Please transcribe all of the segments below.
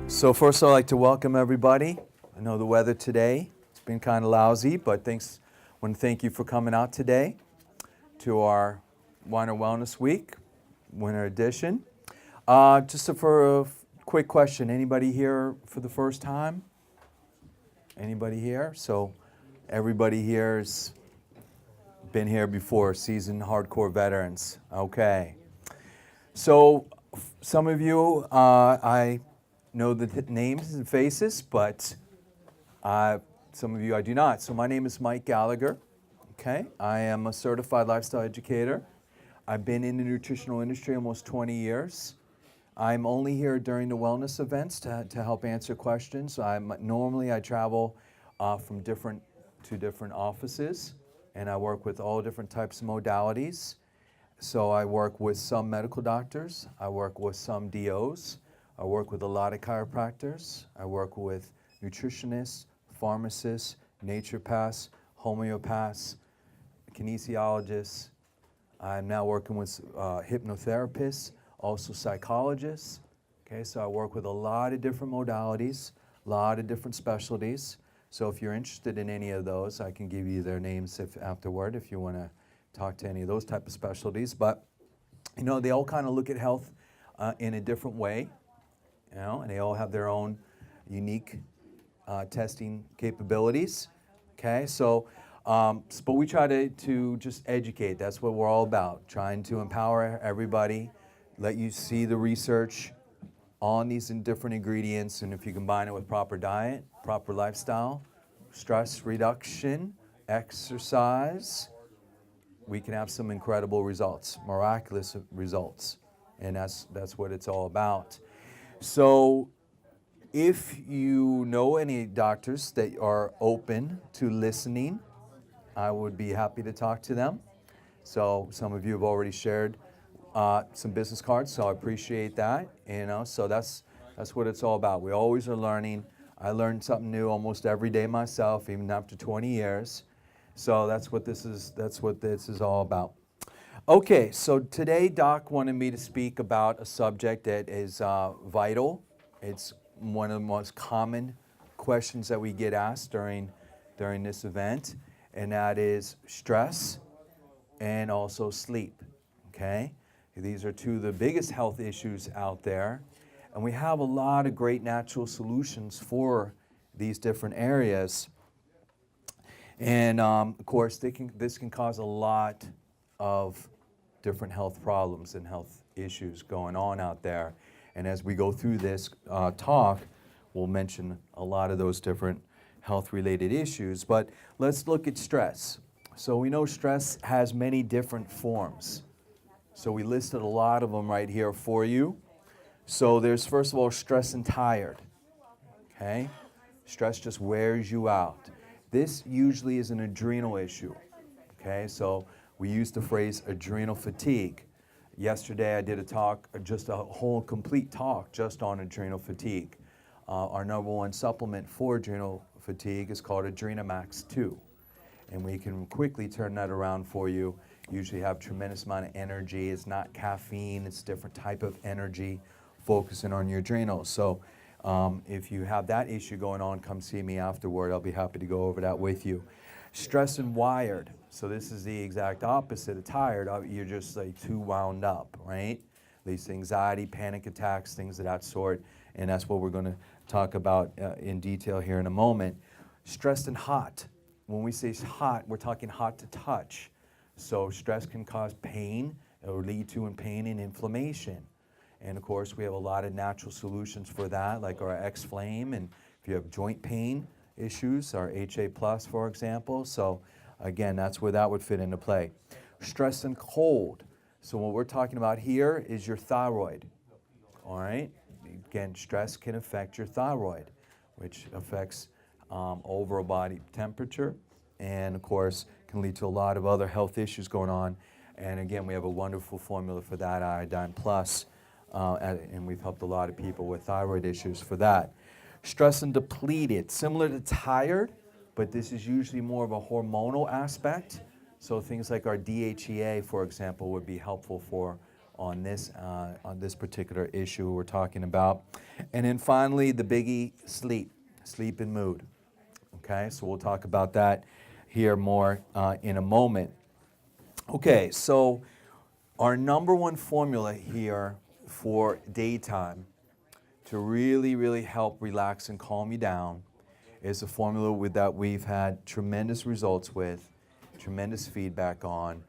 So first I'd like to welcome everybody. I know the weather today, it's been kind of lousy, but I want to thank you for coming out today to our Wine and Wellness Week, winter edition. For a quick question, anybody here for the first time? Anybody here? So everybody here has been here before, seasoned hardcore veterans. Okay. So some of you, I know the names and faces, but some of you I do not. So my name is Mike Gallagher. Okay, I am a certified lifestyle educator. I've been in the nutritional industry almost 20 years. I'm only here during the wellness events to help answer questions. Normally I travel from different offices, and I work with all different types of modalities. So I work with some medical doctors, I work with some DOs, I work with a lot of chiropractors, I work with nutritionists, pharmacists, naturopaths, homeopaths, kinesiologists. I'm now working with hypnotherapists, also psychologists. Okay, so I work with a lot of different modalities, a lot of different specialties. So if you're interested in any of those, I can give you their names afterward if you want to talk to any of those type of specialties. But, you know, they all kind of look at health in a different way, you know, and they all have their own unique testing capabilities. Okay, so, but we try to just educate. That's what we're all about, trying to empower everybody, let you see the research on these different ingredients, and if you combine it with proper diet, proper lifestyle, stress reduction, exercise, we can have some incredible results, miraculous results, and that's what it's all about. So if you know any doctors that are open to listening, I would be happy to talk to them. So some of you have already shared some business cards, so I appreciate that. You know, so that's what it's all about. We always are learning. I learn something new almost every day myself, even after 20 years. So that's what this is all about. Okay, so today Doc wanted me to speak about a subject that is vital. It's one of the most common questions that we get asked during this event, and that is stress and also sleep. Okay, these are two of the biggest health issues out there, and we have a lot of great natural solutions for these different areas. And of course, this can cause a lot of different health problems and health issues going on out there. And as we go through this talk, we'll mention a lot of those different health-related issues. But let's look at stress. So we know stress has many different forms. So we listed a lot of them right here for you. So there's, first of all, stress and tired. Okay? Stress just wears you out. This usually is an adrenal issue, okay? So we use the phrase adrenal fatigue. Yesterday I did a talk, just a whole complete talk just on adrenal fatigue. Our number one supplement for adrenal fatigue is called Adrenamax 2. And we can quickly turn that around for you. Usually have tremendous amount of energy. It's not caffeine, it's a different type of energy focusing on your adrenals. So if you have that issue going on, come see me afterward. I'll be happy to go over that with you. Stress and wired. So this is the exact opposite of tired. You're just like too wound up, right? These anxiety, panic attacks, things of that sort. And that's what we're going to talk about in detail here in a moment. Stressed and hot. When we say hot, we're talking hot to touch. So stress can cause pain or lead to pain and inflammation. And of course, we have a lot of natural solutions for that, like our X-Flame. And if you have joint pain issues, our HA+, for example. So again, that's where that would fit into play. Stress and cold. So what we're talking about here is your thyroid. All right? Again, stress can affect your thyroid, which affects overall body temperature. And of course, can lead to a lot of other health issues going on. And again, we have a wonderful formula for that, Iodine Plus. And we've helped a lot of people with thyroid issues for that. Stress and depleted, similar to tired, but this is usually more of a hormonal aspect. So things like our DHEA, for example, would be helpful for on this particular issue we're talking about. And then finally, the biggie, sleep and mood. Okay, so we'll talk about that here more in a moment. Okay, so our number one formula here for daytime to really, really help relax and calm you down is a formula that we've had tremendous results with, tremendous feedback on,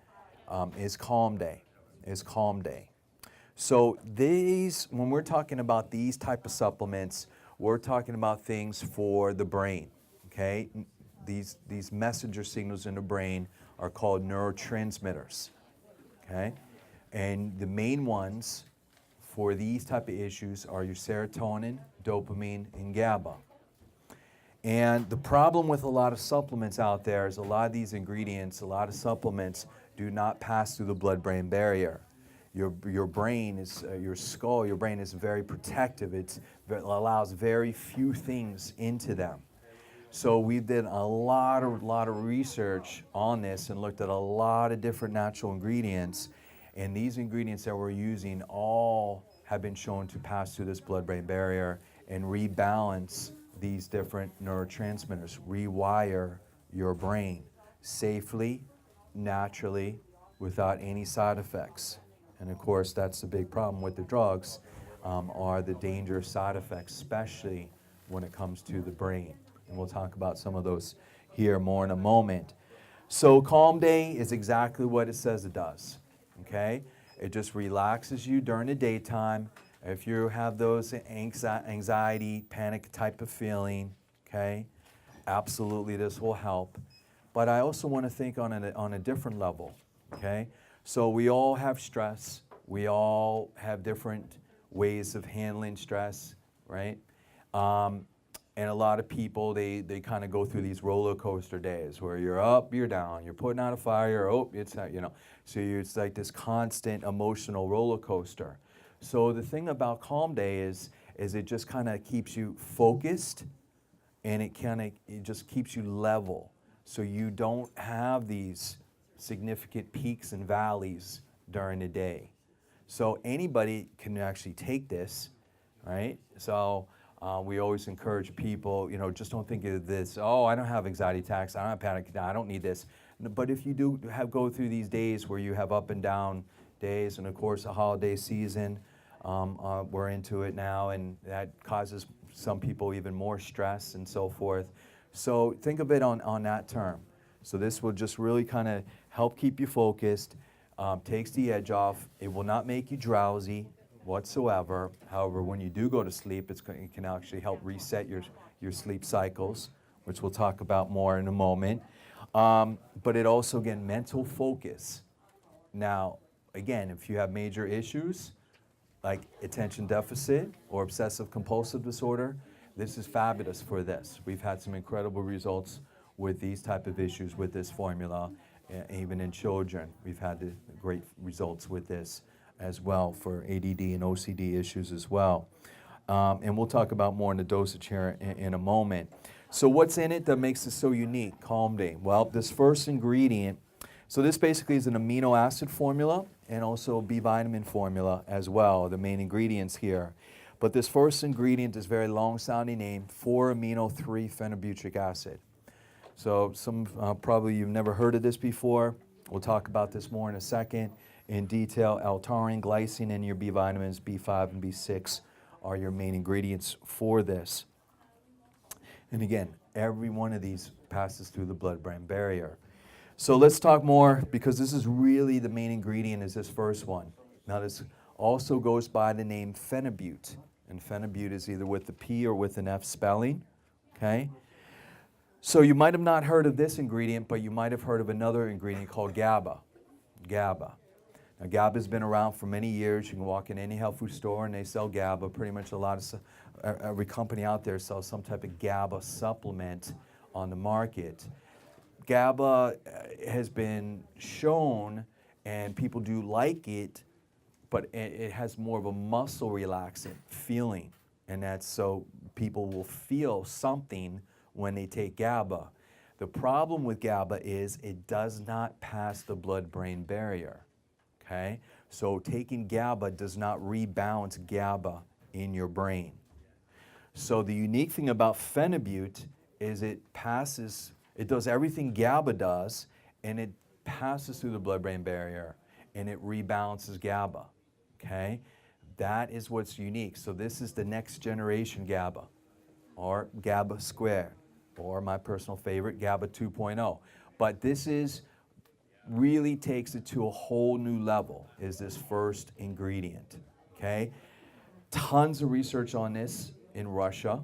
is Calm Day. So when we're talking about these type of supplements, we're talking about things for the brain, okay? These messenger signals in the brain are called neurotransmitters, okay? And the main ones for these type of issues are your serotonin, dopamine, and GABA. And the problem with a lot of supplements out there is a lot of these ingredients, a lot of supplements do not pass through the blood-brain barrier. Your brain is, your skull, your brain is very protective. It allows very few things into them. So we did a lot of research on this and looked at a lot of different natural ingredients. And these ingredients that we're using all have been shown to pass through this blood-brain barrier and rebalance these different neurotransmitters, rewire your brain safely, naturally, without any side effects. And of course, that's the big problem with the drugs, are the dangerous side effects, especially when it comes to the brain. And we'll talk about some of those here more in a moment. So Calm Day is exactly what it says it does, okay? It just relaxes you during the daytime. If you have those anxiety, panic type of feeling, okay, absolutely this will help. But I also want to think on a different level, okay? So we all have stress. We all have different ways of handling stress, right? And a lot of people, they kind of go through these roller coaster days where you're up, you're down, you're putting out a fire, oh, it's not, you know. So it's like this constant emotional roller coaster. So the thing about Calm Day is it just kind of keeps you focused, and it just keeps you level. So you don't have these significant peaks and valleys during the day. So anybody can actually take this, right? So we always encourage people, you know, just don't think of this, oh, I don't have anxiety attacks, I don't have panic attacks, I don't need this. But if you do go through these days where you have up and down days, and of course the holiday season, we're into it now, and that causes some people even more stress and so forth. So think of it on that term. So this will just really kind of help keep you focused, takes the edge off. It will not make you drowsy whatsoever. However, when you do go to sleep, it can actually help reset your sleep cycles, which we'll talk about more in a moment. But it also, again, mental focus. Now, again, if you have major issues like attention deficit or obsessive compulsive disorder, this is fabulous for this. We've had some incredible results with these type of issues with this formula, even in children. We've had the great results with this as well for ADD and OCD issues as well. And we'll talk about more in the dosage here in a moment. So what's in it that makes it so unique, Calm Day? Well, this first ingredient, so this basically is an amino acid formula and also a B vitamin formula as well, the main ingredients here. But this first ingredient is a very long-sounding name, 4-amino-3-phenobutyric acid. So some probably you've never heard of this before. We'll talk about this more in a second in detail. L-taurine, glycine, and your B vitamins, B5 and B6 are your main ingredients for this. And again, every one of these passes through the blood-brain barrier. So let's talk more, because this is really the main ingredient is this first one. Now this also goes by the name phenobut, and phenobut is either with the P or with an F spelling, okay? So you might have not heard of this ingredient, but you might have heard of another ingredient called GABA. GABA. Now GABA has been around for many years. You can walk in any health food store and they sell GABA. Pretty much every company out there sells some type of GABA supplement on the market. GABA has been shown, and people do like it, but it has more of a muscle relaxant feeling, and that's so people will feel something when they take GABA. The problem with GABA is it does not pass the blood-brain barrier, okay? So taking GABA does not rebalance GABA in your brain. So the unique thing about phenibut is it does everything GABA does, and it passes through the blood-brain barrier, and it rebalances GABA, okay? That is what's unique. So this is the next generation GABA, or GABA squared, or my personal favorite, GABA 2.0. But this really takes it to a whole new level, is this first ingredient, okay? Tons of research on this in Russia.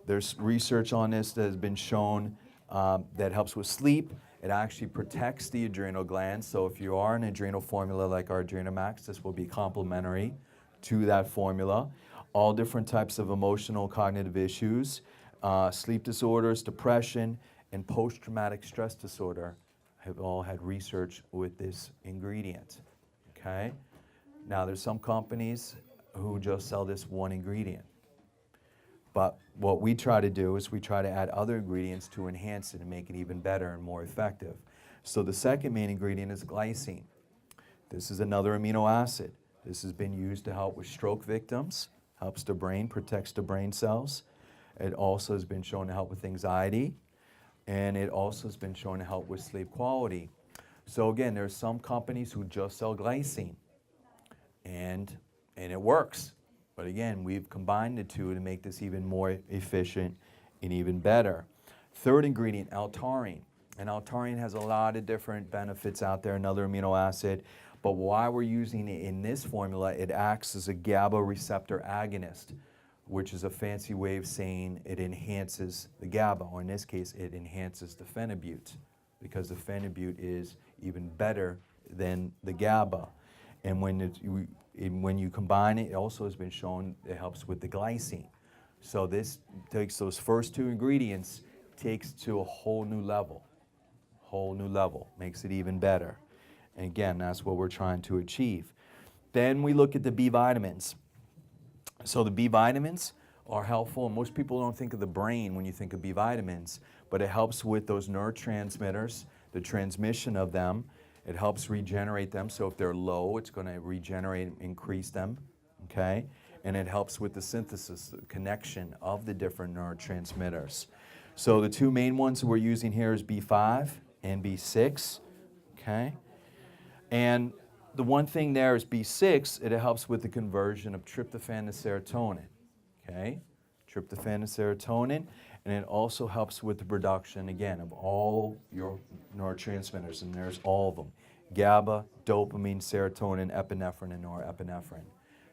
There's research on this that has been shown that helps with sleep. It actually protects the adrenal glands. So if you are an adrenal formula like our Adrenamax, this will be complementary to that formula. All different types of emotional cognitive issues, sleep disorders, depression, and post-traumatic stress disorder have all had research with this ingredient, okay? Now there's some companies who just sell this one ingredient. But what we try to do is we try to add other ingredients to enhance it and make it even better and more effective. So the second main ingredient is glycine. This is another amino acid. This has been used to help with stroke victims, helps the brain, protects the brain cells. It also has been shown to help with anxiety, and it also has been shown to help with sleep quality. So again, there's some companies who just sell glycine, and it works. But again, we've combined the two to make this even more efficient and even better. Third ingredient, L-taurine. And L-taurine has a lot of different benefits out there, another amino acid. But why we're using it in this formula, it acts as a GABA receptor agonist, which is a fancy way of saying it enhances the GABA, or in this case, it enhances the phenibut, because the phenibut is even better than the GABA. And when you combine it, it also has been shown it helps with the glycine. So this takes those first two ingredients, takes to a whole new level, makes it even better. And again, that's what we're trying to achieve. Then we look at the B vitamins. So the B vitamins are helpful, and most people don't think of the brain when you think of B vitamins, but it helps with those neurotransmitters, the transmission of them. It helps regenerate them, so if they're low, it's going to regenerate and increase them, okay? And it helps with the synthesis, the connection of the different neurotransmitters. So the two main ones we're using here is B5 and B6, okay? And the one thing there is B6, it helps with the conversion of tryptophan to serotonin, okay? Tryptophan to serotonin, and it also helps with the production, again, of all your neurotransmitters, and there's all of them. GABA, dopamine, serotonin, epinephrine, and norepinephrine.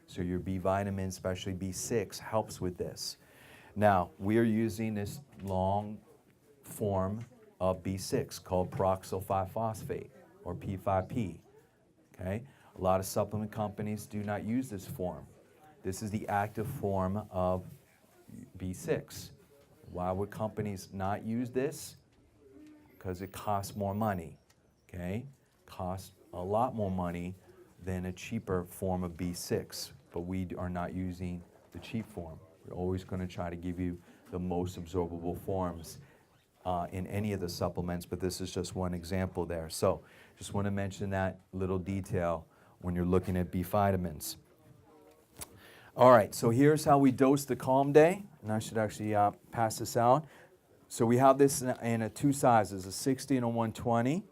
So your B vitamin, especially B6, helps with this. Now, we are using this long form of B6 called peroxyl 5-phosphate, or P5P, okay? A lot of supplement companies do not use this form. This is the active form of B6. Why would companies not use this? Because it costs more money, okay? Costs a lot more money than a cheaper form of B6, but we are not using the cheap form. We're always going to try to give you the most absorbable forms in any of the supplements, but this is just one example there. So just want to mention that little detail when you're looking at B vitamins. All right, so here's how we dose the Calm Day, and I should actually pass this out. So we have this in two sizes, a 60 and a 120.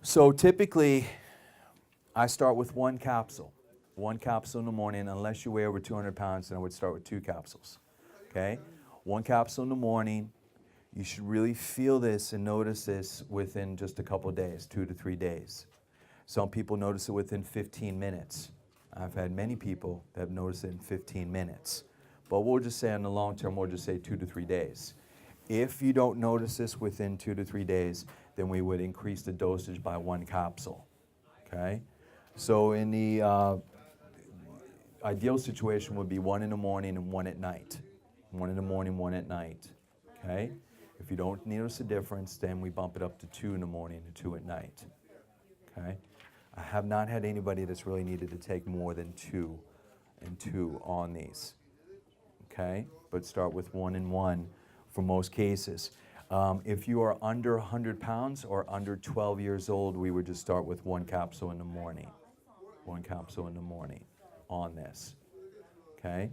So typically, I start with one capsule in the morning. Unless you weigh over 200 pounds, then I would start with 2 capsules, okay? One capsule in the morning. You should really feel this and notice this within just a couple of days, 2 to 3 days. Some people notice it within 15 minutes. I've had many people that have noticed it in 15 minutes. But we'll just say on the long term, we'll just say 2 to 3 days. If you don't notice this within 2 to 3 days, then we would increase the dosage by 1 capsule, okay? So in the ideal situation would be 1 in the morning and 1 at night. 1 in the morning, 1 at night, okay? If you don't notice a difference, then we bump it up to 2 in the morning and 2 at night, okay? I have not had anybody that's really needed to take more than 2 and 2 on these, okay? But start with 1 and 1 for most cases. If you are under 100 pounds or under 12 years old, we would just start with 1 capsule in the morning, one capsule in the morning on this, okay?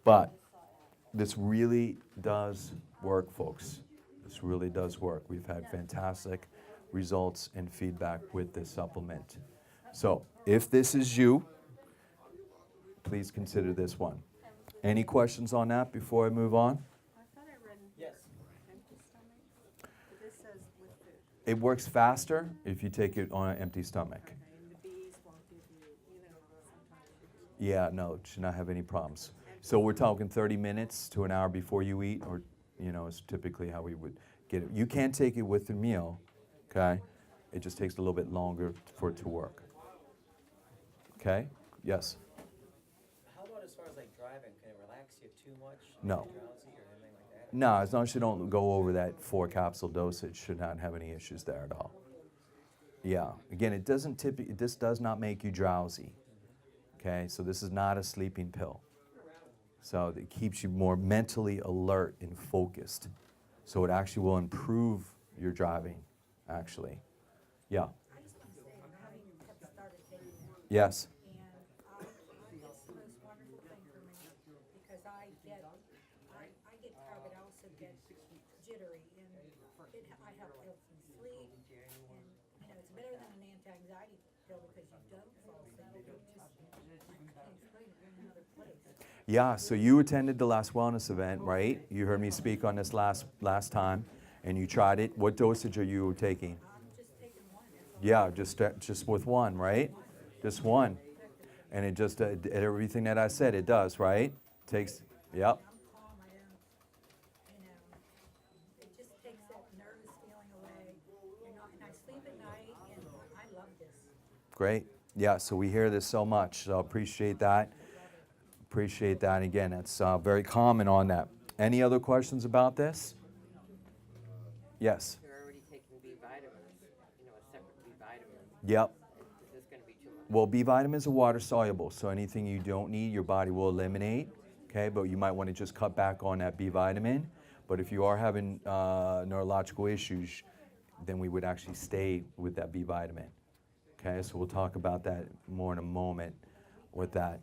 But this really does work, folks. This really does work. We've had fantastic results and feedback with this supplement. So if this is you, please consider this one. Any questions on that before I move on? I thought I read Yes. empty stomach, but this says with food. It works faster if you take it on an empty stomach. Okay, and the bees won't give you, sometimes. Yeah, no, should not have any problems. So we're talking 30 minutes to an hour before you eat, or, is typically how we would get it. You can take it with the meal, okay? It just takes a little bit longer for it to work. Okay? Yes? How about as far as like driving? Can it relax you too much? No. Get you drowsy or anything like that? No, as long as you don't go over that 4 capsule dosage, should not have any issues there at all. Yeah, again, this does not make you drowsy. Okay, so this is not a sleeping pill. So it keeps you more mentally alert and focused. So it actually will improve your driving, actually. Yeah. I just want to say, having have started taking it, Yes. and it's the most wonderful thing for me, because I get tired, but I also get jittery, and I have healthy sleep, and it's better than an anti-anxiety pill, because you don't fall asleep, you just, I can't explain it, you're in another place. Yeah, so you attended the last wellness event, right? You heard me speak on this last time, and you tried it. What dosage are you taking? I'm just taking one, that's all. Yeah, just with one, right? Just one. And it just, everything that I said, it does, right? Takes, yep. I'm calm, I don't, it just takes that nervous feeling away, and I sleep at night, and I love this. Great. Yeah, so we hear this so much, so appreciate that. Appreciate that. Again, it's very common on that. Any other questions about this? Yes. You're already taking B vitamins, a separate B vitamin. Yep. Is this going to be too much? Well, B vitamins are water soluble, so anything you don't need, your body will eliminate. Okay, but you might want to just cut back on that B vitamin. But if you are having neurological issues, then we would actually stay with that B vitamin. Okay, so we'll talk about that more in a moment with that.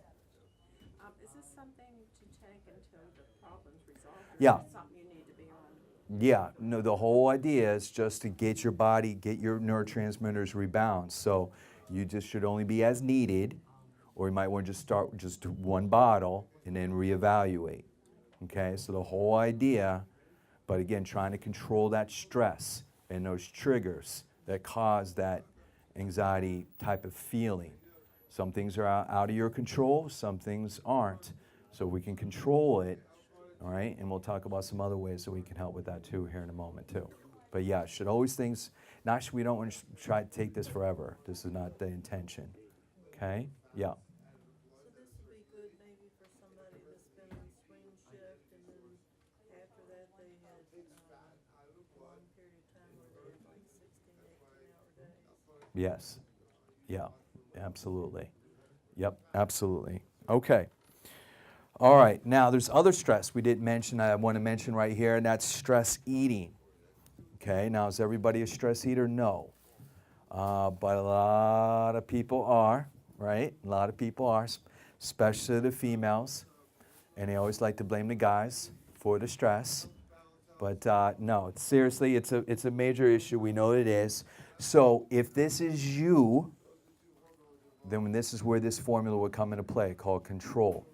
Is this something to take until the problem's resolved? Yeah. Or is it something you need to be on? Yeah, no, the whole idea is just to get your body, get your neurotransmitters rebalanced. So you just should only be as needed, or you might want to just start with just one bottle and then reevaluate. Okay, so the whole idea, but again, trying to control that stress and those triggers that cause that anxiety type of feeling. Some things are out of your control, some things aren't. So we can control it, all right? And we'll talk about some other ways that we can help with that too here in a moment too. But yeah, should always things, we don't want to try to take this forever. This is not the intention, okay? Yeah. So this would be good maybe for somebody that's been on swing shift, and then after that they had, one period of time where they had like 16, 18-hour days. Yes. Yeah, absolutely. Yep, absolutely. Okay. All right, now there's other stress we didn't mention, I want to mention right here, and that's stress eating. Okay, now is everybody a stress eater? No. But a lot of people are, right? A lot of people are, especially the females, and they always like to blame the guys for the stress. But no, seriously, it's a major issue. We know it is. So if this is you, then this is where this formula would come into play, called control.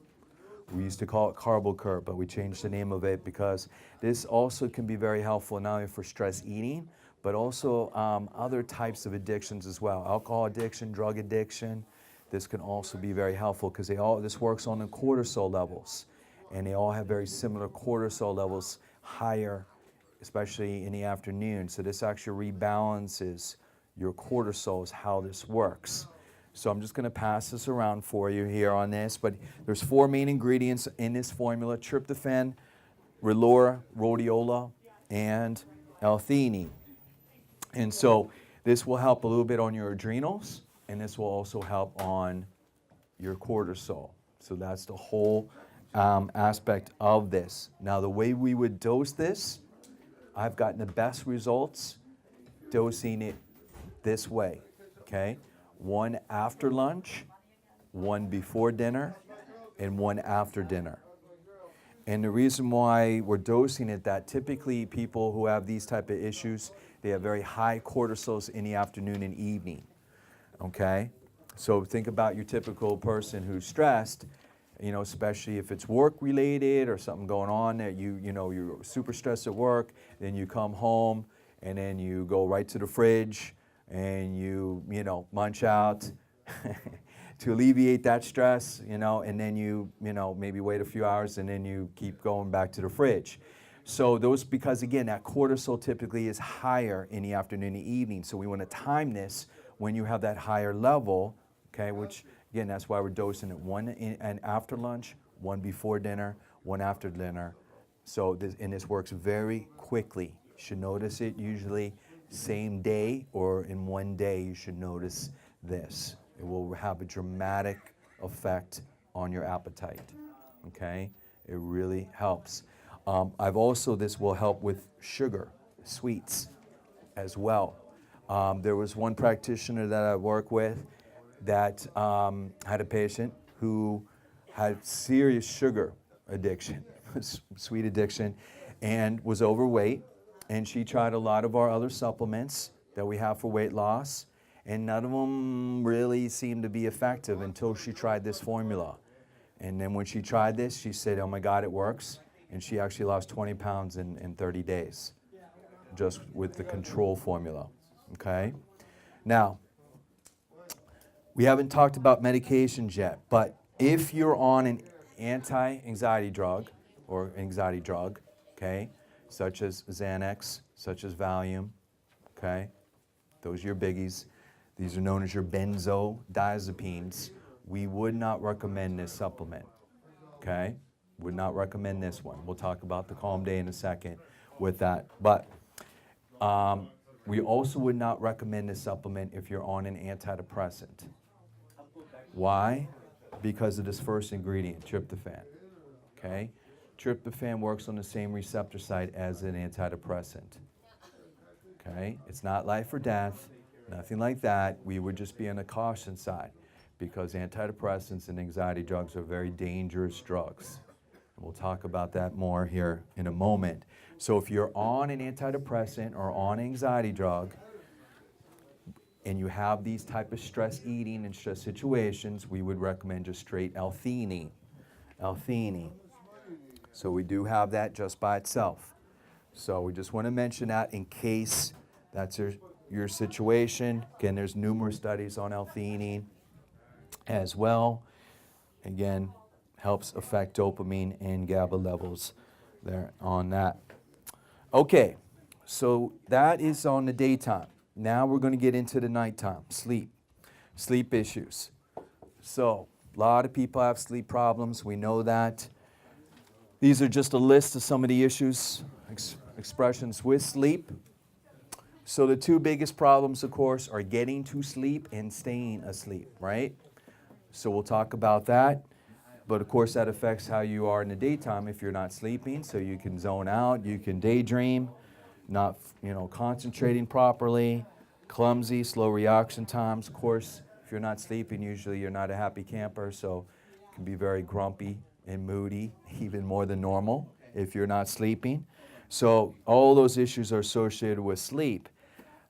We used to call it Carbo Curve, but we changed the name of it because this also can be very helpful not only for stress eating, but also other types of addictions as well. Alcohol addiction, drug addiction. This can also be very helpful because this works on the cortisol levels, and they all have very similar cortisol levels, higher, especially in the afternoon. So this actually rebalances your cortisol is how this works. So I'm just going to pass this around for you here on this, but there's 4 main ingredients in this formula: tryptophan, relora, rhodiola, and L-theanine. And so this will help a little bit on your adrenals, and this will also help on your cortisol. So that's the whole aspect of this. Now the way we would dose this, I've gotten the best results dosing it this way, okay? 1 after lunch one before dinner, and one after dinner. And the reason why we're dosing it that typically people who have these type of issues, they have very high cortisols in the afternoon and evening, okay? So think about your typical person who's stressed, you know, especially if it's work related or something going on that you know, you're super stressed at work, then you come home and then you go right to the fridge and you know, munch out to alleviate that stress, you know, and then you know, maybe wait a few hours and then you keep going back to the fridge. So those, because again, that cortisol typically is higher in the afternoon and evening. So we want to time this when you have that higher level, okay, which again, that's why we're dosing it one and after lunch, one before dinner, one after dinner. So this works very quickly. You should notice it usually same day or in one day you should notice this. It will have a dramatic effect on your appetite, okay? It really helps. This will help with sugar, sweets as well. There was one practitioner that I work with that had a patient who had serious sugar addiction, sweet addiction, and was overweight. And she tried a lot of our other supplements that we have for weight loss, and none of them really seemed to be effective until she tried this formula. And then when she tried this, she said, oh my God, it works. And she actually lost 20 pounds in 30 days, just with the control formula, okay? Now, we haven't talked about medications yet, but if you're on an anti-anxiety drug or anxiety drug, okay, such as Xanax, such as Valium, okay, those are your biggies. These are known as your benzodiazepines. We would not recommend this supplement, okay? Would not recommend this one. We'll talk about the Calm Day in a second with that. But we also would not recommend this supplement if you're on an antidepressant. Why? Because of this first ingredient, tryptophan, okay? Tryptophan works on the same receptor site as an antidepressant, okay? It's not life or death, nothing like that. We would just be on the caution side because antidepressants and anxiety drugs are very dangerous drugs. And we'll talk about that more here in a moment. So if you're on an antidepressant or on an anxiety drug and you have these type of stress eating and stress situations, we would recommend just straight L-theanine. L-theanine. So we do have that just by itself. So we just want to mention that in case that's your situation. Again, there's numerous studies on L-theanine as well. Again, helps affect dopamine and GABA levels there on that. Okay, so that is on the daytime. Now we're going to get into the nighttime, sleep issues. So a lot of people have sleep problems. We know that. These are just a list of some of the issues, expressions with sleep. So the two biggest problems, of course, are getting to sleep and staying asleep, right? So we'll talk about that. But of course, that affects how you are in the daytime if you're not sleeping. So you can zone out, you can daydream, not concentrating properly, clumsy, slow reaction times. Of course, if you're not sleeping, usually you're not a happy camper, so you can be very grumpy and moody, even more than normal if you're not sleeping. So all those issues are associated with sleep.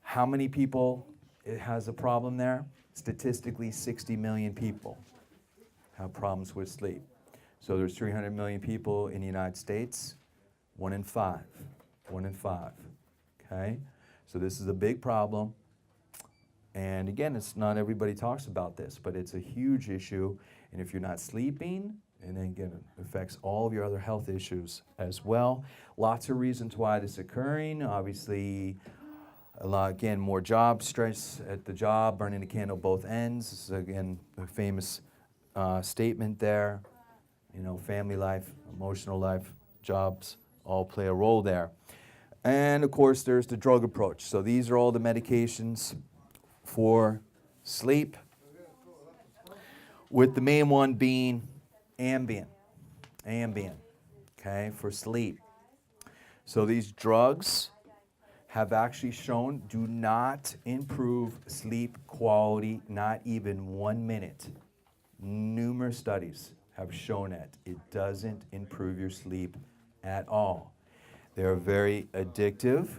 How many people it has a problem there? Statistically, 60 million people have problems with sleep. So there's 300 million people in the United States, 1 in 5, okay? So this is a big problem. And again, it's not everybody talks about this, but it's a huge issue. And if you're not sleeping, and then again, it affects all of your other health issues as well. Lots of reasons why this is occurring. Obviously, again, more job stress at the job, burning the candle both ends. This is, again, a famous statement there. Family life, emotional life, jobs all play a role there. And of course, there's the drug approach. So these are all the medications for sleep, with the main one being Ambien, okay, for sleep. So these drugs have actually shown do not improve sleep quality, not even 1 minute. Numerous studies have shown it. It doesn't improve your sleep at all. They're very addictive.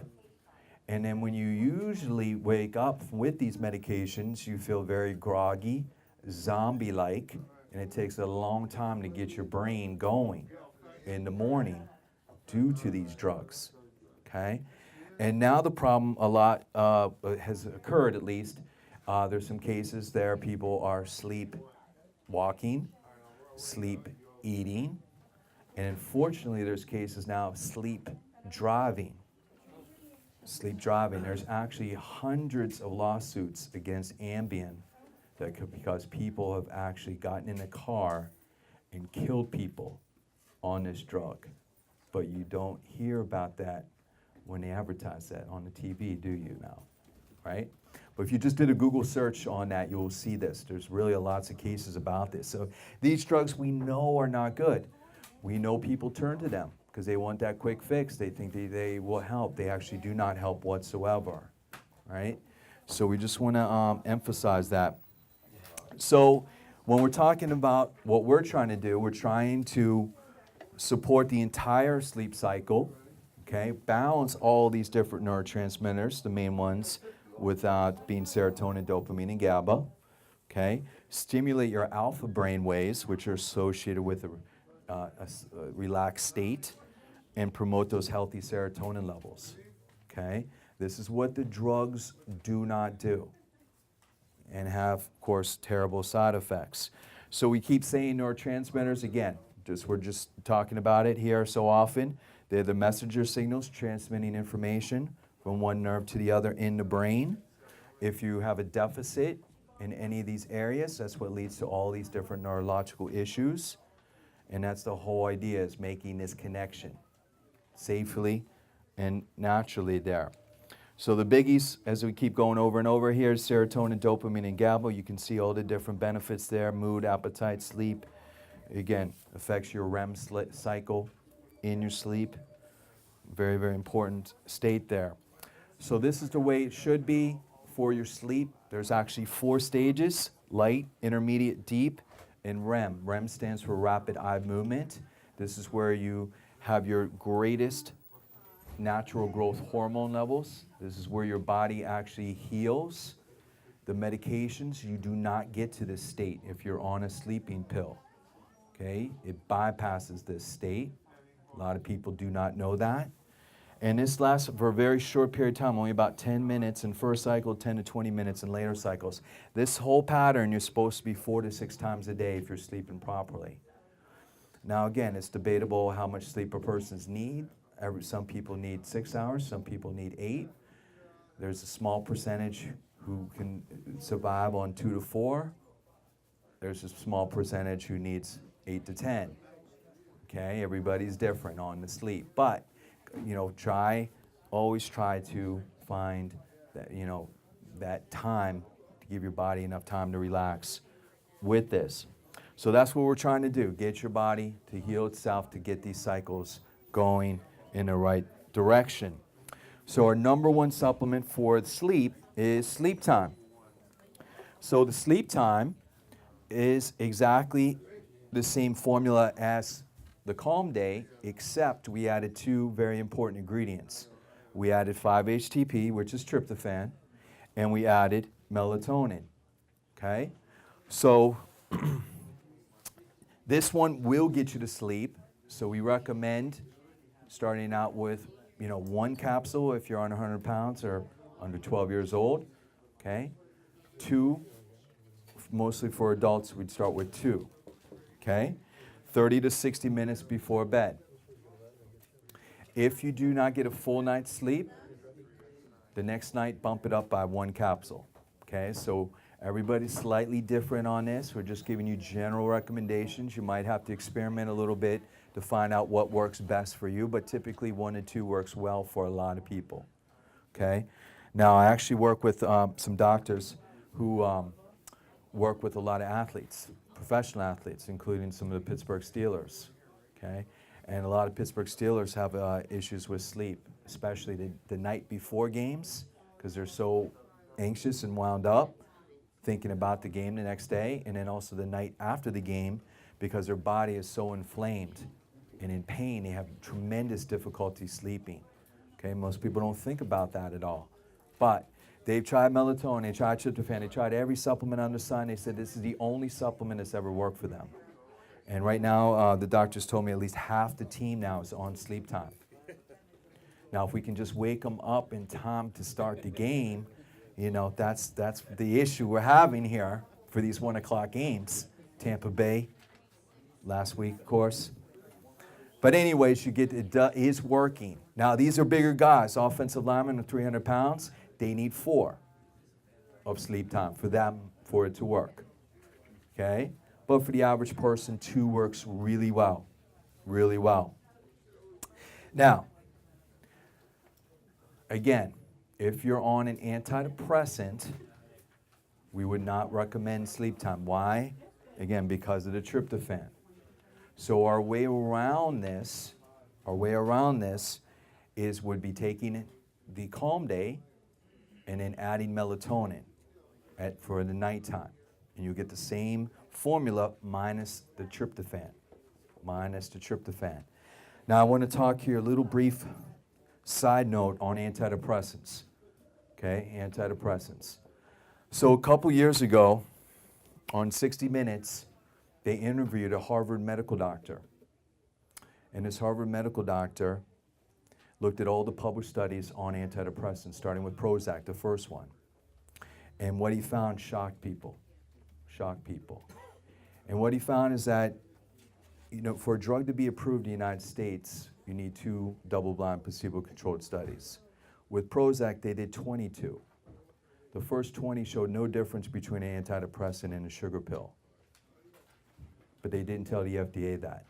And then when you usually wake up with these medications, you feel very groggy, zombie-like, and it takes a long time to get your brain going in the morning due to these drugs, okay? And now the problem a lot has occurred, at least. There's some cases there people are sleep walking, sleep eating, and unfortunately there's cases now of sleep driving. Sleep driving. There's actually hundreds of lawsuits against Ambien because people have actually gotten in a car and killed people on this drug. But you don't hear about that when they advertise that on the TV, do you now? Right? But if you just did a Google search on that, you'll see this. There's really lots of cases about this. So these drugs we know are not good. We know people turn to them because they want that quick fix. They think they will help. They actually do not help whatsoever, right? So we just want to emphasize that. So when we're talking about what we're trying to do, we're trying to support the entire sleep cycle, okay? Balance all these different neurotransmitters, the main ones, without being serotonin, dopamine, and GABA, okay? Stimulate your alpha brain waves, which are associated with a relaxed state, and promote those healthy serotonin levels, okay? This is what the drugs do not do and have, of course, terrible side effects. So we keep saying neurotransmitters again. We're just talking about it here so often. They're the messenger signals transmitting information from one nerve to the other in the brain. If you have a deficit in any of these areas, that's what leads to all these different neurological issues. And that's the whole idea, is making this connection safely and naturally there. So the biggies, as we keep going over and over here, is serotonin, dopamine, and GABA. You can see all the different benefits there: mood, appetite, sleep. Again, affects your REM cycle in your sleep. Very, very important state there. So this is the way it should be for your sleep. There's actually 4 stages: light, intermediate, deep, and REM. REM stands for rapid eye movement. This is where you have your greatest natural growth hormone levels. This is where your body actually heals. The medications, you do not get to this state if you're on a sleeping pill. Okay? It bypasses this state. A lot of people do not know that. And this lasts for a very short period of time, only about 10 minutes in first cycle, 10 to 20 minutes in later cycles. This whole pattern, you're supposed to be 4 to 6 times a day if you're sleeping properly. Now again, it's debatable how much sleep a person's need. Some people need 6 hours, some people need 8. There's a small percentage who can survive on 2 to 4. There's a small percentage who needs 8 to 10. Okay, everybody's different on the sleep. But, you know, always try to find that, you know, that time to give your body enough time to relax with this. So that's what we're trying to do, get your body to heal itself, to get these cycles going in the right direction. So our number one supplement for sleep is sleep time. So the sleep time is exactly the same formula as the calm day, except we added 2 very important ingredients. We added 5-HTP, which is tryptophan, and we added melatonin, okay? So this one will get you to sleep, so we recommend starting out with, you know, 1 capsule if you're on 100 pounds or under 12 years old, okay? 2, mostly for adults, we'd start with 2, okay? 30 to 60 minutes before bed. If you do not get a full night's sleep, the next night bump it up by 1 capsule, okay? So everybody's slightly different on this. We're just giving you general recommendations. You might have to experiment a little bit to find out what works best for you, but typically 1 to 2 works well for a lot of people, okay? Now, I actually work with some doctors who work with a lot of athletes, professional athletes, including some of the Pittsburgh Steelers, okay? And a lot of Pittsburgh Steelers have issues with sleep, especially the night before games, because they're so anxious and wound up. thinking about the game the next day, and then also the night after the game, because their body is so inflamed and in pain, they have tremendous difficulty sleeping. Okay, most people don't think about that at all. But they've tried melatonin, they tried tryptophan, they tried every supplement under the sun. They said this is the only supplement that's ever worked for them. And right now, the doctors told me at least half the team now is on sleep time. Now, if we can just wake them up in time to start the game, you know, that's the issue we're having here for these 1 o'clock games. Tampa Bay, last week, of course. But anyways, you get it is working. Now, these are bigger guys. Offensive linemen are 300 pounds. They need 4 of sleep time for it to work. Okay? But for the average person, 2 works really well. Really well. Now, again, if you're on an antidepressant, we would not recommend sleep time. Why? Again, because of the tryptophan. So our way around this would be taking the calm day and then adding melatonin for the nighttime. And you get the same formula minus the tryptophan. Now I want to talk here a little brief side note on antidepressants. Okay, antidepressants. So a couple years ago, on 60 Minutes, they interviewed a Harvard medical doctor. And this Harvard medical doctor looked at all the published studies on antidepressants, starting with Prozac, the first one. And what he found shocked people. And what he found is that, you know, for a drug to be approved in the United States, you need 2 double-blind placebo-controlled studies. With Prozac, they did 22. The first 20 showed no difference between an antidepressant and a sugar pill. But they didn't tell the FDA that.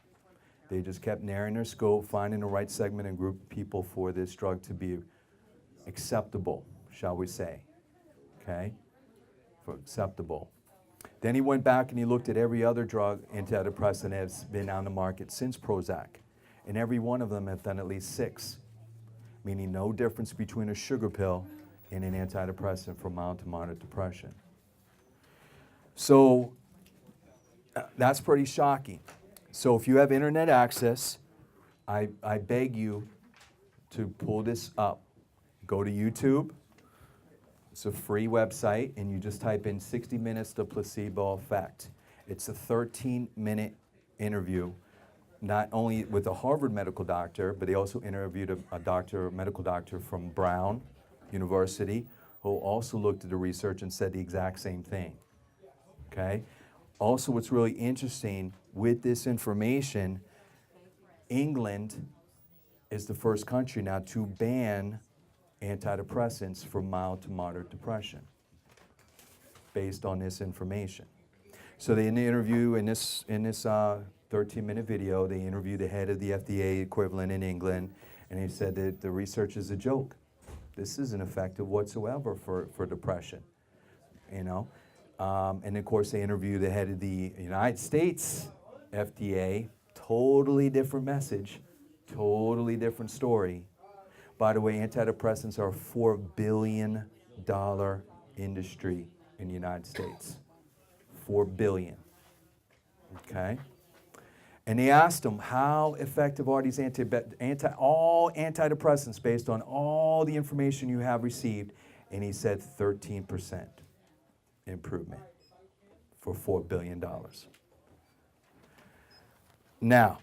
They just kept narrowing their scope, finding the right segment and group of people for this drug to be acceptable, shall we say. Okay? For acceptable. Then he went back and he looked at every other drug, antidepressant, that's been on the market since Prozac. And every one of them have done at least 6, meaning no difference between a sugar pill and an antidepressant for mild to moderate depression. So that's pretty shocking. So if you have internet access, I beg you to pull this up. Go to YouTube. It's a free website, and you just type in 60 minutes to placebo effect. It's a 13-minute interview, not only with a Harvard medical doctor, but they also interviewed a medical doctor from Brown University, who also looked at the research and said the exact same thing. Okay? Also, what's really interesting with this information, England is the first country now to ban antidepressants for mild to moderate depression based on this information. So they in the interview, in this 13-minute video, they interviewed the head of the FDA equivalent in England, and he said that the research is a joke. This isn't effective whatsoever for depression, you know. And of course, they interviewed the head of the United States FDA. Totally different message, totally different story. By the way, antidepressants are a $4 billion industry in the United States. $4 billion. Okay? And they asked him, how effective are these all antidepressants based on all the information you have received? And he said 13% improvement for $4 billion. Now,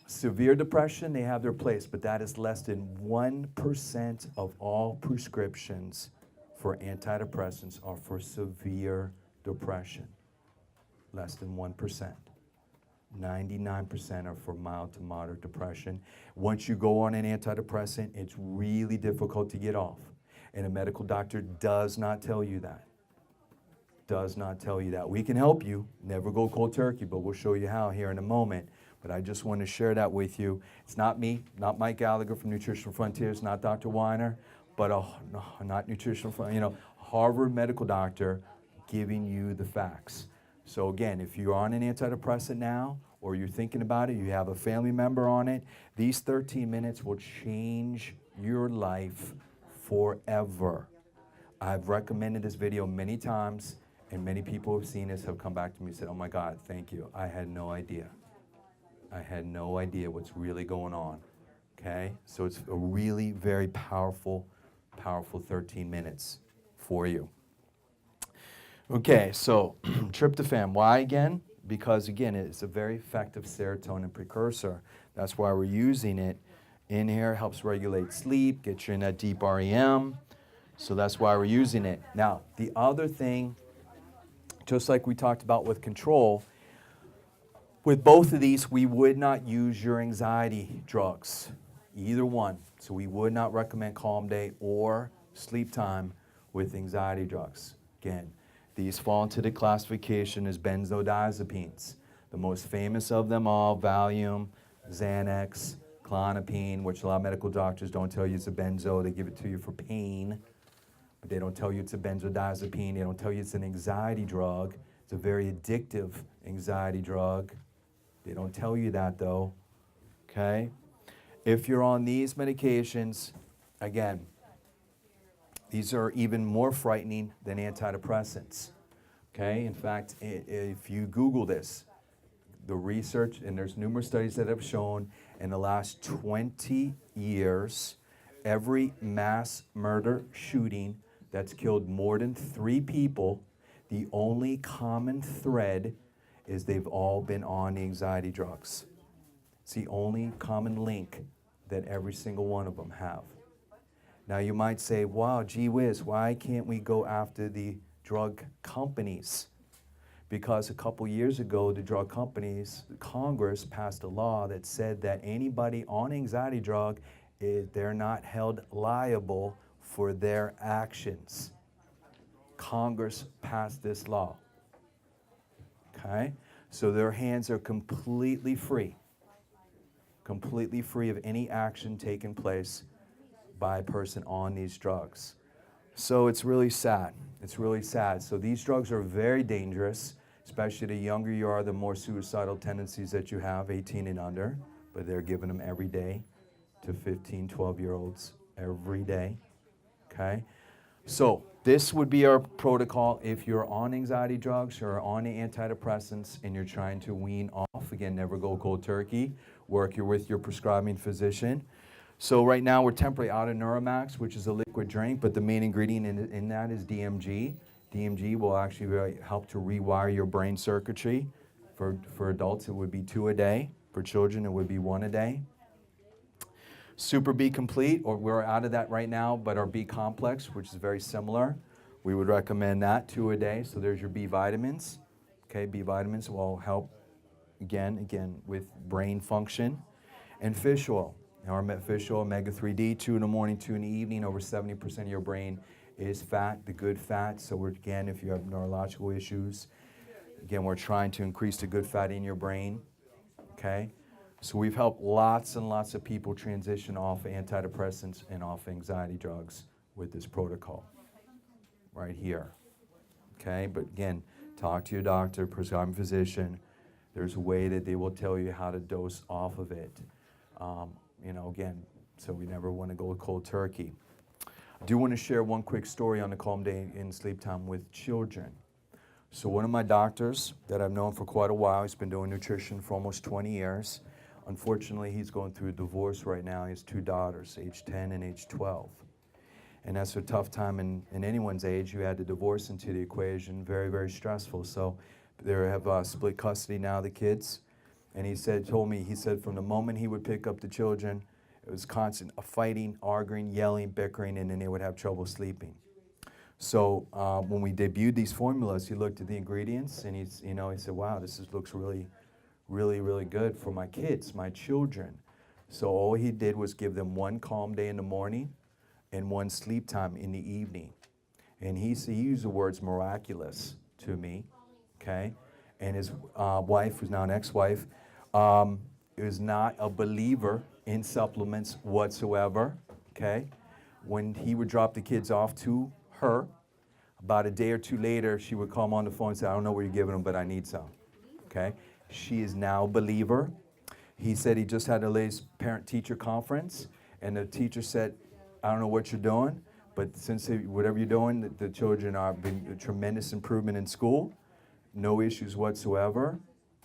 severe depression, they have their place, but that is less than 1% of all prescriptions for antidepressants are for severe depression. Less than 1%. 99% are for mild to moderate depression. Once you go on an antidepressant, it's really difficult to get off. And a medical doctor does not tell you that. Does not tell you that. We can help you. Never go cold turkey, but we'll show you how here in a moment. But I just want to share that with you. It's not me, not Mike Gallagher from Nutritional Frontiers, not Dr. Weiner, but not Nutritional Frontiers, Harvard medical doctor giving you the facts. So again, if you're on an antidepressant now, or you're thinking about it, you have a family member on it, these 13 minutes will change your life forever. I've recommended this video many times, And many people who have seen this have come back to me and said, oh my God, thank you. I had no idea. I had no idea what's really going on. Okay? So it's a really very powerful 13 minutes for you. Okay, so tryptophan. Why again? Because again, it's a very effective serotonin precursor. That's why we're using it in here. Helps regulate sleep, get you in that deep REM. So that's why we're using it. Now, the other thing, just like we talked about with control, with both of these, we would not use your anxiety drugs, either one. So we would not recommend Calm Day or Sleep Time with anxiety drugs. Again, these fall into the classification as benzodiazepines. The most famous of them all, Valium, Xanax, Klonopin, which a lot of medical doctors don't tell you it's a benzo. They give it to you for pain, but they don't tell you it's a benzodiazepine. They don't tell you it's an anxiety drug. It's a very addictive anxiety drug. They don't tell you that though, okay? If you're on these medications, again, these are even more frightening than antidepressants, okay? In fact, if you Google this, the research, and there's numerous studies that have shown in the last 20 years, every mass murder shooting that's killed more than 3 people, the only common thread is they've all been on the anxiety drugs. It's the only common link that every single one of them have. Now you might say, wow, gee whiz, why can't we go after the drug companies? Because a couple years ago, the drug companies, Congress passed a law that said that anybody on anxiety drug, they're not held liable for their actions. Congress passed this law. Okay? So their hands are completely free of any action taking place by a person on these drugs. So it's really sad. It's really sad. So these drugs are very dangerous, especially the younger you are, the more suicidal tendencies that you have, 18 and under. But they're giving them every day to 15, 12-year-olds every day. Okay? So this would be our protocol if you're on anxiety drugs or on the antidepressants and you're trying to wean off. Again, never go cold turkey. Work with your prescribing physician. So right now we're temporarily out of Neuramax, which is a liquid drink, but the main ingredient in that is DMG. DMG will actually really help to rewire your brain circuitry. For adults, it would be 2 a day. For children, it would be 1 a day. Super B Complete, or we're out of that right now, but our B Complex, which is very similar, we would recommend that 2 a day. So there's your B vitamins. Okay, B vitamins will help, again, with brain function. And fish oil. Now our fish oil, omega-3D, 2 in the morning, 2 in the evening. Over 70% of your brain is fat, the good fat. So we're, again, if you have neurological issues, again, we're trying to increase the good fat in your brain. Okay? So we've helped lots and lots of people transition off antidepressants and off anxiety drugs with this protocol right here. Okay, but again, talk to your doctor, prescribing physician. There's a way that they will tell you how to dose off of it. Again, so we never want to go cold turkey. I do want to share one quick story on the Calm Day in Sleep Time with children. So one of my doctors that I've known for quite a while, he's been doing nutrition for almost 20 years. Unfortunately, he's going through a divorce right now. He has 2 daughters, age 10 and age 12. And that's a tough time in anyone's age. You add the divorce into the equation, very, very stressful. So they have split custody now, the kids. And he said from the moment he would pick up the children, it was constant fighting, arguing, yelling, bickering, and then they would have trouble sleeping. So when we debuted these formulas, he looked at the ingredients and he said, wow, looks really, really, really good for my kids, my children. So all he did was give them 1 Calm Day in the morning and 1 Sleep Time in the evening. And he used the words miraculous to me, okay? And his wife, who's now an ex-wife, is not a believer in supplements whatsoever, okay? When he would drop the kids off to her, about a day or 2 later, she would call him on the phone and say, I don't know what you're giving them, but I need some, okay? She is now a believer. He said he just had the latest parent-teacher conference, and the teacher said, I don't know what you're doing, But since whatever you're doing, the children are been a tremendous improvement in school, no issues whatsoever.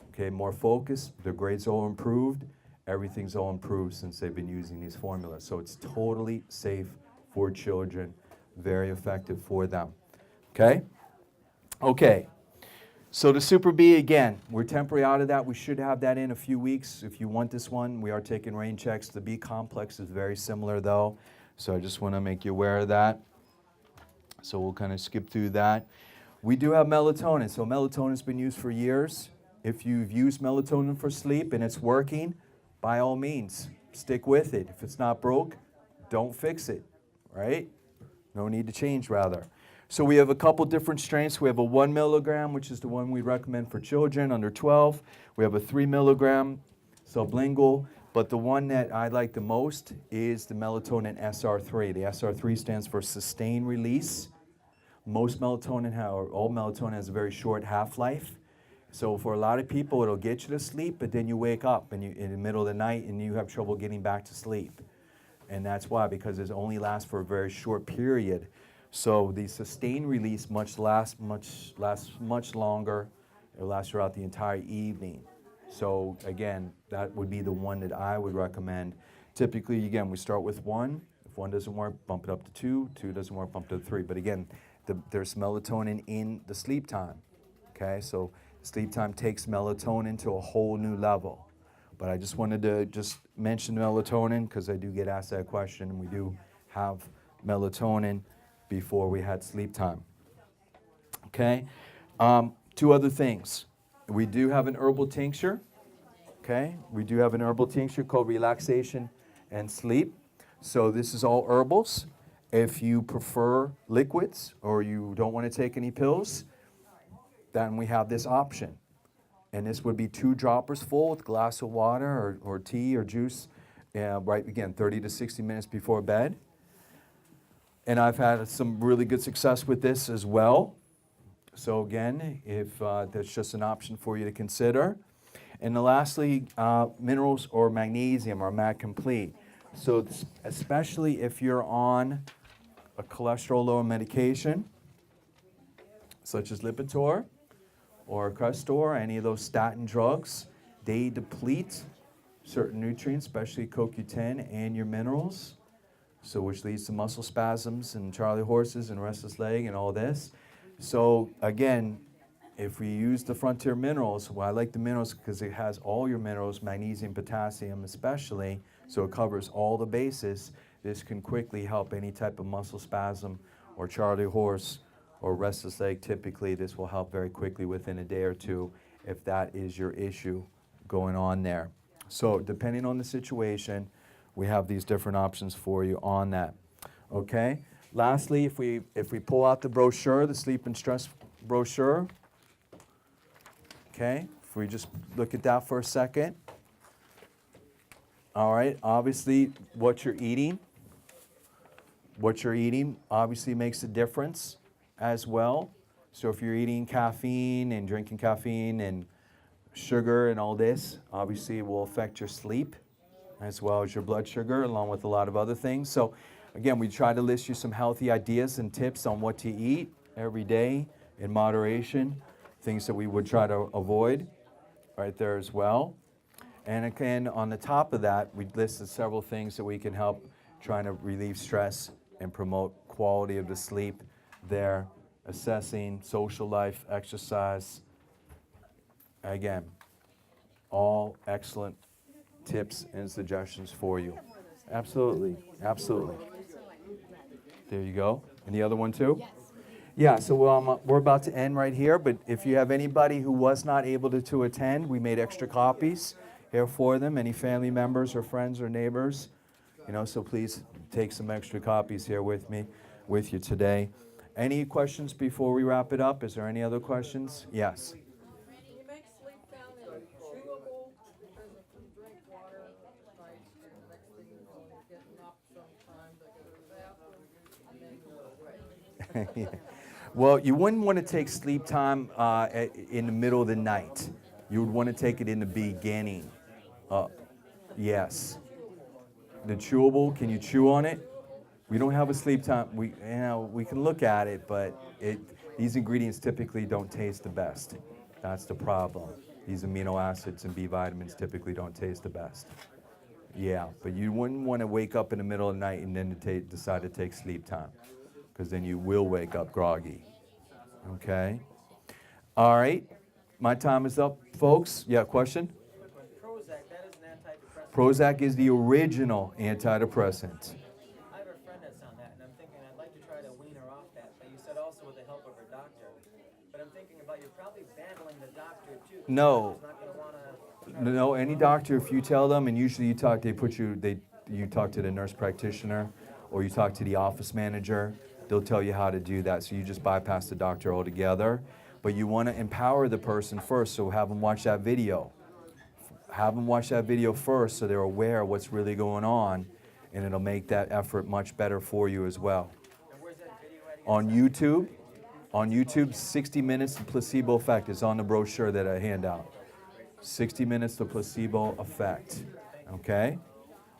Okay, more focus, their grades all improved, everything's all improved since they've been using these formulas. So it's totally safe for children, very effective for them. Okay? Okay. So the Super B, again, we're temporarily out of that. We should have that in a few weeks. If you want this one, we are taking rain checks. The B complex is very similar, though. So I just want to make you aware of that. So we'll kind of skip through that. We do have melatonin. So melatonin's been used for years. If you've used melatonin for sleep and it's working, by all means, stick with it. If it's not broke, don't fix it, right? No need to change, rather. So we have a couple different strengths. We have a 1 milligram, which is the one we recommend for children under 12. We have a 3 milligram sublingual, but the one that I like the most is the melatonin SR3. The SR3 stands for sustained release. Most melatonin, or all melatonin, has a very short half-life. So for a lot of people, it'll get you to sleep, but then you wake up and in the middle of the night and you have trouble getting back to sleep. And that's why, because it only lasts for a very short period. So the sustained release lasts much longer. It'll last throughout the entire evening. So again, that would be the one that I would recommend. Typically, again, we start with 1. If 1 doesn't work, bump it up to 2. 2 doesn't work, bump it to 3. But again, there's melatonin in the sleep time. Okay, so sleep time takes melatonin to a whole new level. But I just wanted to just mention melatonin because I do get asked that question, and we do have melatonin before we had sleep time. Okay, 2 other things. We do have an herbal tincture. Okay, we do have an herbal tincture called Relaxation and Sleep. So this is all herbals. If you prefer liquids or you don't want to take any pills, then we have this option. And this would be 2 droppers full with a glass of water or tea or juice, right, again, 30 to 60 minutes before bed. And I've had some really good success with this as well. So again, if that's just an option for you to consider. And then lastly, minerals or magnesium or Mag Complete. So especially if you're on a cholesterol-lowering medication, such as Lipitor or Crestor, any of those statin drugs, they deplete certain nutrients, especially CoQ10 and your minerals, so which leads to muscle spasms and Charlie horses and restless leg and all this. So again, if we use the Frontier Minerals, well, I like the minerals because it has all your minerals, magnesium, potassium especially, so it covers all the bases. This can quickly help any type of muscle spasm or Charlie horse or restless leg. Typically, this will help very quickly within a day or 2 if that is your issue going on there. So depending on the situation, we have these different options for you on that. Okay? Lastly, if we pull out the brochure, the sleep and stress brochure, okay, if we just look at that for a second. All right, obviously what you're eating obviously makes a difference as well. So if you're eating caffeine and drinking caffeine and sugar and all this, obviously it will affect your sleep as well as your blood sugar, along with a lot of other things. So again, we try to list you some healthy ideas and tips on what to eat every day in moderation, things that we would try to avoid right there as well. And again, on the top of that, we listed several things that we can help trying to relieve stress and promote quality of the sleep there, assessing social life, exercise. Again, all excellent tips and suggestions for you. Absolutely, absolutely. There you go. And the other one too? Yes. Yeah, so we're about to end right here, but if you have anybody who was not able to attend, we made extra copies here for them, any family members or friends or neighbors, so please take some extra copies here with you today. Any questions before we wrap it up? Is there any other questions? Yes. You make sleep down in chewable, because if you drink water at night, and the next thing you know, you're getting up sometimes, I go to the bathroom, and then you're Well, you wouldn't want to take sleep time in the middle of the night. You would want to take it in the beginning. Yes. The chewable, can you chew on it? We don't have a sleep time. We can look at it, but these ingredients typically don't taste the best. That's the problem. These amino acids and B vitamins typically don't taste the best. Yeah, but you wouldn't want to wake up in the middle of the night and then decide to take sleep time, because then you will wake up groggy. Okay? All right. My time is up, folks. Yeah, question? Prozac, that is an antidepressant. Prozac is the original antidepressant. I have a friend that's on that, and I'm thinking I'd like to try to wean her off that. But you said also with the help of her doctor. But I'm thinking about you're probably battling the doctor too. No. She's not going to want to. No, any doctor, if you tell them, and usually you talk to the nurse practitioner, or you talk to the office manager, they'll tell you how to do that. So you just bypass the doctor altogether. But you want to empower the person first, so have them watch that video. Have them watch that video first so they're aware of what's really going on, and it'll make that effort much better for you as well. And where's that video at again? On YouTube, 60 minutes to placebo effect is on the brochure that I hand out. 60 minutes to placebo effect. Okay?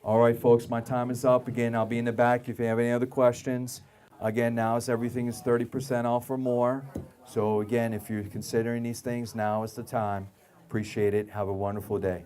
All right, folks, my time is up. Again, I'll be in the back if you have any other questions. Again, now everything is 30% off or more. So again, if you're considering these things, now is the time. Appreciate it. Have a wonderful day.